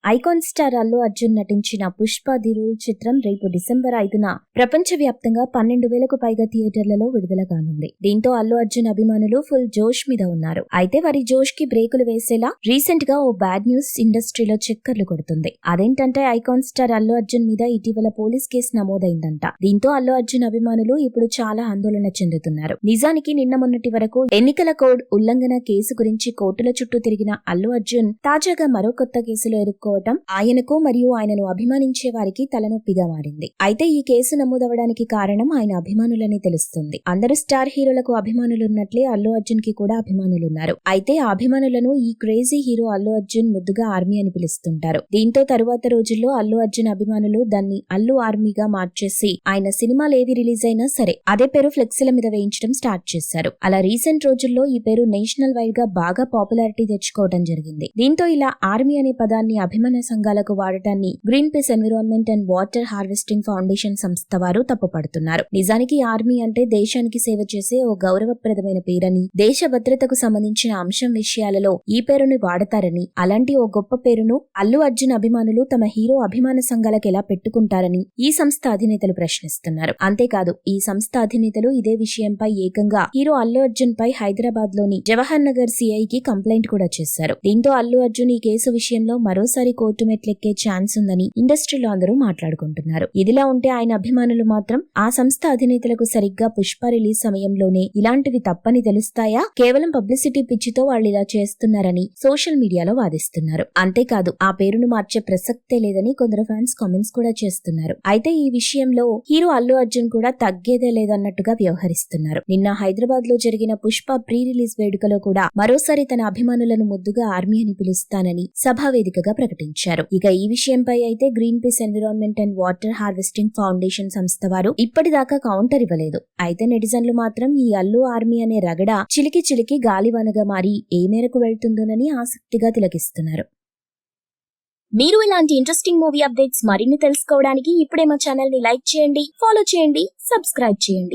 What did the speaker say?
Icon star Allu Arjun నటించిన Pushpa the rule చిత్రం రేపు డిసెంబర్ 5న ప్రపంచవ్యాప్తంగా 12,000కు పైగా థియేటర్లలో విడుదల కానుంది. దీంతో అల్లు అర్జున్ అభిమానులు ఫుల్ జోష్ మీద ఉన్నారు. అయితే వారి జోష్ కి బ్రేకులు వేసేలా రీసెంట్ గా ఓ బ్యాడ్ న్యూస్ ఇండస్ట్రీలో చక్కర్లు కొడుతుంది. అదేంటంటే ఐకాన్ స్టార్ అల్లు అర్జున్ మీద ఇటీవల పోలీస్ కేసు నమోదైందంట. దీంతో అల్లు అర్జున్ అభిమానులు ఇప్పుడు చాలా ఆందోళన చెందుతున్నారు. నిజానికి నిన్న మొన్నటి వరకు ఎన్నికల కోడ్ ఉల్లంఘన కేసు గురించి కోర్టుల చుట్టూ తిరిగిన అల్లు అర్జున్ తాజాగా మరో కొత్త కేసులో ఇరుక్కోవడం ఆయనకు మరియు ఆయనను అభిమానించే వారికి తలనొప్పిగా మారింది. అయితే ఈ కేసు నమోదవడానికి కారణం ఆయన అభిమానులని తెలుస్తుంది. అందరు స్టార్ హీరోలకు అభిమానులున్నట్లే అల్లు అర్జున్ కి కూడా అభిమానులున్నారు. అయితే ఆ అభిమానులను ఈ క్రేజీ హీరో అల్లు అర్జున్ ముద్దుగా ఆర్మీ అని పిలుస్తుంటారు. దీంతో తరువాత రోజుల్లో అల్లు అర్జున్ అభిమానులు దాన్ని అల్లు ఆర్మీగా మార్చేసి ఆయన సినిమాలు ఏవి రిలీజ్ అయినా సరే అదే పేరు ఫ్లెక్సీల మీద వేయించడం స్టార్ట్ చేశారు. అలా రీసెంట్ రోజుల్లో ఈ పేరు నేషనల్ వైడ్ గా బాగా పాపులారిటీ తెచ్చుకోవడం జరిగింది. దీంతో ఇలా ఆర్మీ అనే పదాన్ని అభిమాన సంఘాలకు వాడటాన్ని Greenpeace environment and water harvesting foundation సంస్థ వారు తప్పుపడుతున్నారు. నిజానికి ఆర్మీ అంటే దేశానికి సేవ చేసే ఓ గౌరవప్రదమైన పేరని, దేశ భద్రతకు సంబంధించిన అంశం విషయాలలో ఈ పేరుని వాడతారని, అలాంటి ఓ గొప్ప పేరును అల్లు అర్జున్ అభిమానులు తమ హీరో అభిమాన సంఘాలకు ఎలా పెట్టుకుంటారని ఈ సంస్థ అధినేతలు ప్రశ్నిస్తున్నారు. అంతేకాదు ఈ సంస్థ అధినేతలు ఇదే విషయంపై ఏకంగా హీరో అల్లు అర్జున్ పై హైదరాబాద్ లోని జవహర్ నగర్ సిఐకి కంప్లైంట్ కూడా చేశారు. దీంతో అల్లు అర్జున్ ఈ కేసు విషయంలో మరోసారి కోర్టు మెట్లెక్కే ఛాన్స్ ఉందని ఇండస్ట్రీలో అందరూ మాట్లాడుకుంటున్నారు. ఇదిలా ఉంటే ఆయన అభిమానులు మాత్రం ఆ సంస్థ అధినేతలకు సరిగ్గా పుష్ప రిలీజ్ సమయంలోనే ఇలాంటివి తప్పని తెలుస్తాయా, కేవలం పబ్లిసిటీ పిచ్చితో వాళ్ళు ఇలా చేస్తున్నారని సోషల్ మీడియాలో వాదిస్తున్నారు. అంతేకాదు ఆ పేరును మార్చే ప్రసక్తే లేదని కొందరు ఫ్యాన్స్ కామెంట్స్ కూడా చేస్తున్నారు. అయితే ఈ విషయంలో హీరో అల్లు అర్జున్ కూడా తగ్గేదే లేదన్నట్టుగా వ్యవహరిస్తున్నారు. నిన్న హైదరాబాద్ లో జరిగిన పుష్ప ప్రీ రిలీజ్ వేడుకలో కూడా మరోసారి తన అభిమానులను ముద్దుగా ఆర్మీ అని పిలుస్తానని సభావేదికగా ప్రకటించారు. ఇక ఈ విషయంపై అయితే green peas environment and water harvesting foundation సంస్థ వారు ఇప్పటిదాకా కౌంటర్ ఇవ్వలేదు. అయితే నెటిజన్లు మాత్రం ఈ అల్లు ఆర్మీ అనే రగడ చిలికి చిలికి గాలివానగా మారి ఏ మేరకు వెళ్తుందోనని ఆసక్తిగా తిలకిస్తున్నారు. మీరు ఇలాంటి ఇంట్రెస్టింగ్ మూవీ అప్డేట్స్ మరిన్ని తెలుసుకోవడానికి ఇప్పుడే మా ఛానల్ ని లైక్ చేయండి, ఫాలో చేయండి, సబ్స్క్రైబ్ చేయండి.